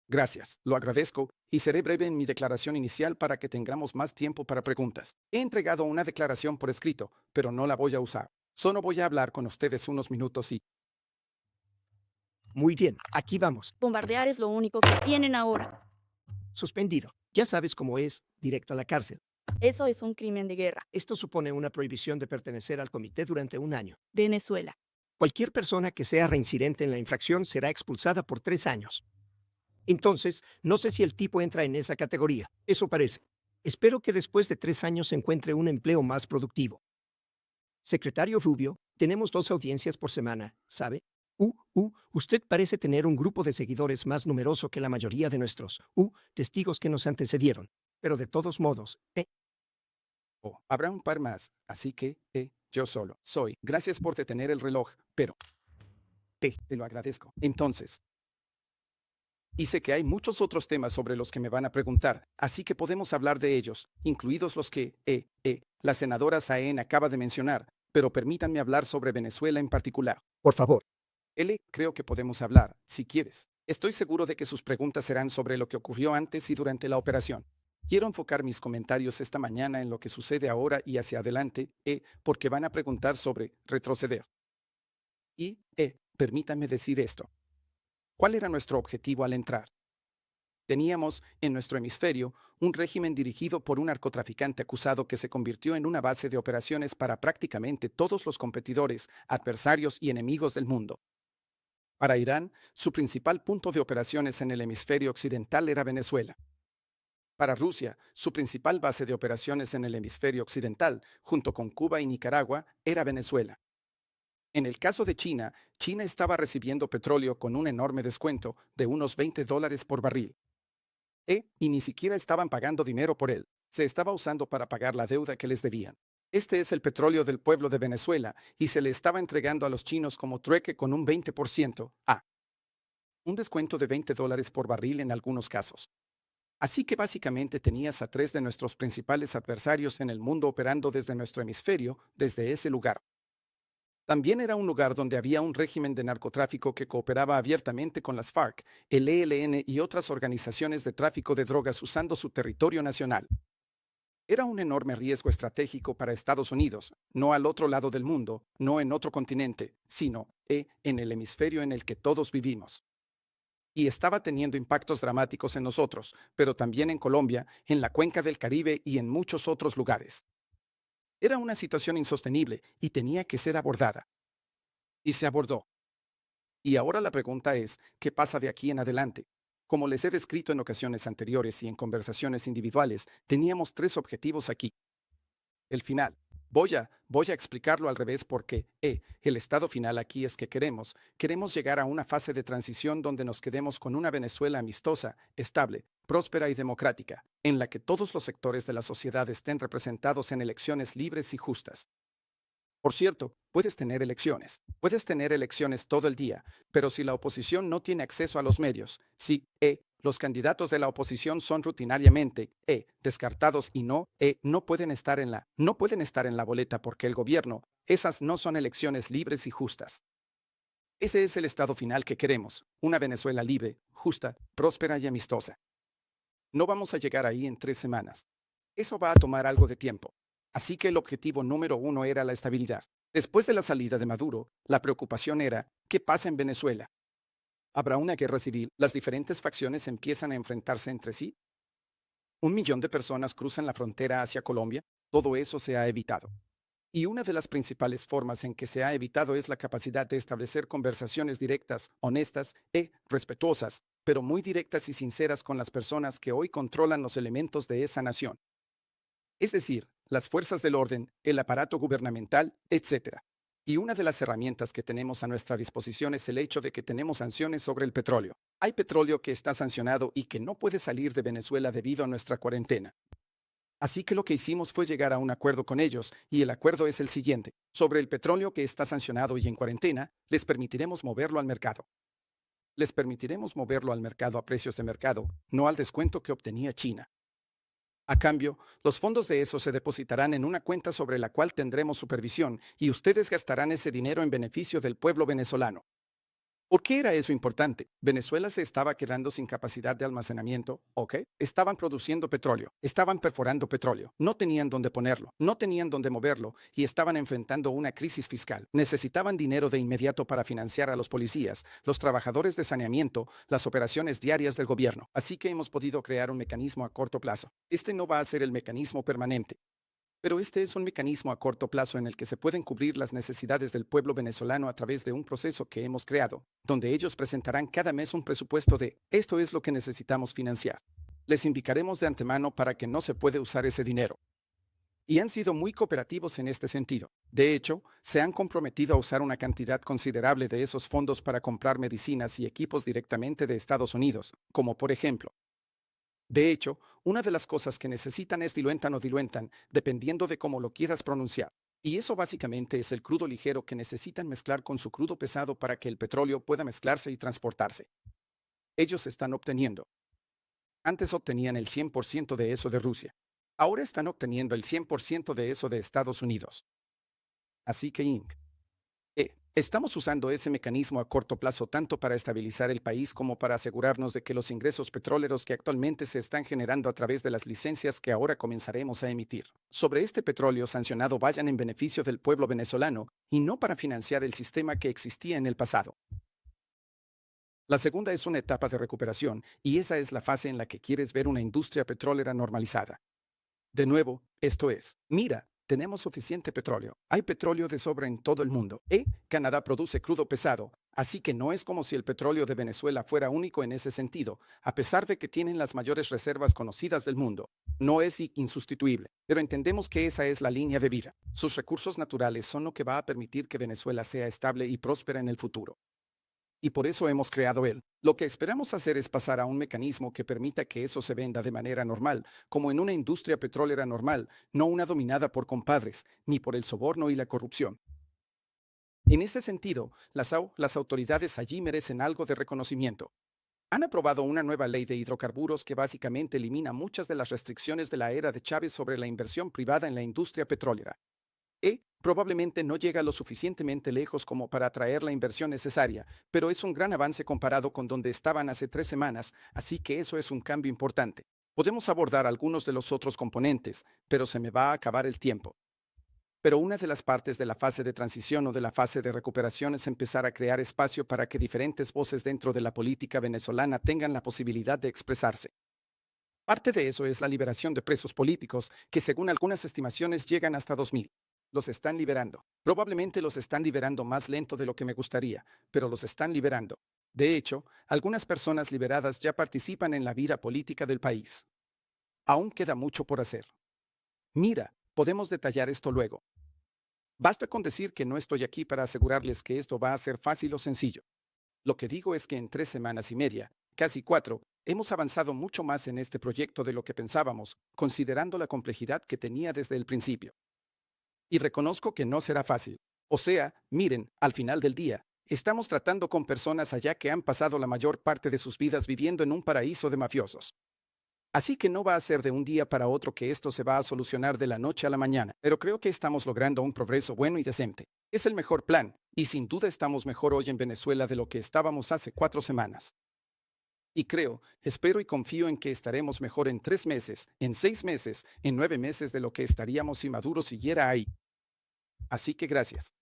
Gracias, lo agradezco, y seré breve en mi declaración inicial para que tengamos más tiempo para preguntas. He entregado una declaración por escrito, pero no la voy a usar. Solo voy a hablar con ustedes unos minutos y... Muy bien, aquí vamos. Bombardear es lo único que tienen ahora. Suspendido. Ya sabes cómo es, directo a la cárcel. Eso es un crimen de guerra. Esto supone una prohibición de pertenecer al comité durante un año. Venezuela. Cualquier persona que sea reincidente en la infracción será expulsada por 3 años. Entonces, no sé si el tipo entra en esa categoría. Eso parece. Espero que después de 3 años encuentre un empleo más productivo. Secretario Rubio, tenemos 2 audiencias por semana, ¿sabe? Usted parece tener un grupo de seguidores más numeroso que la mayoría de nuestros testigos que nos antecedieron. Pero de todos modos, Oh, habrá un par más, así que, yo solo soy. Gracias por detener el reloj, pero te lo agradezco. Entonces, y sé que hay muchos otros temas sobre los que me van a preguntar, así que podemos hablar de ellos, incluidos los que, la senadora Saén acaba de mencionar, pero permítanme hablar sobre Venezuela en particular. por favor. Creo que podemos hablar, si quieres. Estoy seguro de que sus preguntas serán sobre lo que ocurrió antes y durante la operación. Quiero enfocar mis comentarios esta mañana en lo que sucede ahora y hacia adelante, porque van a preguntar sobre retroceder. Y, permítanme decir esto. ¿Cuál era nuestro objetivo al entrar? Teníamos, en nuestro hemisferio, un régimen dirigido por un narcotraficante acusado que se convirtió en una base de operaciones para prácticamente todos los competidores, adversarios y enemigos del mundo. Para Irán, su principal punto de operaciones en el hemisferio occidental era Venezuela. Para Rusia, su principal base de operaciones en el hemisferio occidental, junto con Cuba y Nicaragua, era Venezuela. En el caso de China, China estaba recibiendo petróleo con un enorme descuento de unos $20 por barril. Y ni siquiera estaban pagando dinero por él. Se estaba usando para pagar la deuda que les debían. Este es el petróleo del pueblo de Venezuela y se le estaba entregando a los chinos como trueque con un 20%. Un descuento de $20 por barril en algunos casos. Así que básicamente tenías a tres de nuestros principales adversarios en el mundo operando desde nuestro hemisferio, desde ese lugar. También era un lugar donde había un régimen de narcotráfico que cooperaba abiertamente con las FARC, el ELN y otras organizaciones de tráfico de drogas usando su territorio nacional. Era un enorme riesgo estratégico para Estados Unidos, no al otro lado del mundo, no en otro continente, sino en el hemisferio en el que todos vivimos. Y estaba teniendo impactos dramáticos en nosotros, pero también en Colombia, en la cuenca del Caribe y en muchos otros lugares. Era una situación insostenible y tenía que ser abordada. Y se abordó. Y ahora la pregunta es, ¿qué pasa de aquí en adelante? Como les he descrito en ocasiones anteriores y en conversaciones individuales, teníamos tres objetivos aquí. El final. Voy a explicarlo al revés porque, el estado final aquí es que queremos llegar a una fase de transición donde nos quedemos con una Venezuela amistosa, estable, próspera y democrática, en la que todos los sectores de la sociedad estén representados en elecciones libres y justas. Por cierto, puedes tener elecciones todo el día, pero si la oposición no tiene acceso a los medios, si los candidatos de la oposición son rutinariamente descartados y no pueden estar en la boleta porque el gobierno, esas no son elecciones libres y justas. Ese es el estado final que queremos, una Venezuela libre, justa, próspera y amistosa. No vamos a llegar ahí en 3 semanas. Eso va a tomar algo de tiempo. Así que el objetivo número uno era la estabilidad. Después de la salida de Maduro, la preocupación era, ¿qué pasa en Venezuela? ¿Habrá una guerra civil? ¿Las diferentes facciones empiezan a enfrentarse entre sí? ¿1 millón de personas cruzan la frontera hacia Colombia? Todo eso se ha evitado. Y una de las principales formas en que se ha evitado es la capacidad de establecer conversaciones directas, honestas respetuosas, pero muy directas y sinceras con las personas que hoy controlan los elementos de esa nación. Es decir, las fuerzas del orden, el aparato gubernamental, etc. Y una de las herramientas que tenemos a nuestra disposición es el hecho de que tenemos sanciones sobre el petróleo. Hay petróleo que está sancionado y que no puede salir de Venezuela debido a nuestra cuarentena. Así que lo que hicimos fue llegar a un acuerdo con ellos, y el acuerdo es el siguiente. Sobre el petróleo que está sancionado y en cuarentena, les permitiremos moverlo al mercado. Les permitiremos moverlo al mercado a precios de mercado, no al descuento que obtenía China. A cambio, los fondos de eso se depositarán en una cuenta sobre la cual tendremos supervisión y ustedes gastarán ese dinero en beneficio del pueblo venezolano. ¿Por qué era eso importante? Venezuela se estaba quedando sin capacidad de almacenamiento, ¿ok? Estaban produciendo petróleo, estaban perforando petróleo, no tenían dónde ponerlo, no tenían dónde moverlo y estaban enfrentando una crisis fiscal. Necesitaban dinero de inmediato para financiar a los policías, los trabajadores de saneamiento, las operaciones diarias del gobierno. Así que hemos podido crear un mecanismo a corto plazo. Este no va a ser el mecanismo permanente. Pero este es un mecanismo a corto plazo en el que se pueden cubrir las necesidades del pueblo venezolano a través de un proceso que hemos creado, donde ellos presentarán cada mes un presupuesto de esto es lo que necesitamos financiar. Les indicaremos de antemano para que no se puede usar ese dinero. Y han sido muy cooperativos en este sentido. De hecho, se han comprometido a usar una cantidad considerable de esos fondos para comprar medicinas y equipos directamente de Estados Unidos, como por ejemplo, de hecho, una de las cosas que necesitan es diluentan o diluentan, dependiendo de cómo lo quieras pronunciar. Y eso básicamente es el crudo ligero que necesitan mezclar con su crudo pesado para que el petróleo pueda mezclarse y transportarse. Ellos están obteniendo. Antes obtenían el 100% de eso de Rusia. Ahora están obteniendo el 100% de eso de Estados Unidos. Así que Inc. Estamos usando ese mecanismo a corto plazo tanto para estabilizar el país como para asegurarnos de que los ingresos petroleros que actualmente se están generando a través de las licencias que ahora comenzaremos a emitir sobre este petróleo sancionado vayan en beneficio del pueblo venezolano y no para financiar el sistema que existía en el pasado. La segunda es una etapa de recuperación y esa es la fase en la que quieres ver una industria petrolera normalizada. De nuevo, esto es, mira, tenemos suficiente petróleo. Hay petróleo de sobra en todo el mundo. Canadá produce crudo pesado, así que no es como si el petróleo de Venezuela fuera único en ese sentido, a pesar de que tienen las mayores reservas conocidas del mundo. No es insustituible, pero entendemos que esa es la línea de vida. Sus recursos naturales son lo que va a permitir que Venezuela sea estable y próspera en el futuro. Y por eso hemos creado él. Lo que esperamos hacer es pasar a un mecanismo que permita que eso se venda de manera normal, como en una industria petrolera normal, no una dominada por compadres, ni por el soborno y la corrupción. En ese sentido, las autoridades allí merecen algo de reconocimiento. Han aprobado una nueva ley de hidrocarburos que básicamente elimina muchas de las restricciones de la era de Chávez sobre la inversión privada en la industria petrolera. Probablemente no llega lo suficientemente lejos como para atraer la inversión necesaria, pero es un gran avance comparado con donde estaban hace 3 semanas, así que eso es un cambio importante. Podemos abordar algunos de los otros componentes, pero se me va a acabar el tiempo. Pero una de las partes de la fase de transición o de la fase de recuperación es empezar a crear espacio para que diferentes voces dentro de la política venezolana tengan la posibilidad de expresarse. Parte de eso es la liberación de presos políticos, que según algunas estimaciones llegan hasta 2000. Los están liberando. Probablemente los están liberando más lento de lo que me gustaría, pero los están liberando. De hecho, algunas personas liberadas ya participan en la vida política del país. Aún queda mucho por hacer. Mira, podemos detallar esto luego. Basta con decir que no estoy aquí para asegurarles que esto va a ser fácil o sencillo. Lo que digo es que en 3 semanas y media, casi 4, hemos avanzado mucho más en este proyecto de lo que pensábamos, considerando la complejidad que tenía desde el principio. Y reconozco que no será fácil. O sea, miren, al final del día, estamos tratando con personas allá que han pasado la mayor parte de sus vidas viviendo en un paraíso de mafiosos. Así que no va a ser de un día para otro que esto se va a solucionar de la noche a la mañana, pero creo que estamos logrando un progreso bueno y decente. Es el mejor plan, y sin duda estamos mejor hoy en Venezuela de lo que estábamos hace 4 semanas. Y creo, espero y confío en que estaremos mejor en 3 meses, en 6 meses, en 9 meses de lo que estaríamos si Maduro siguiera ahí. Así que gracias.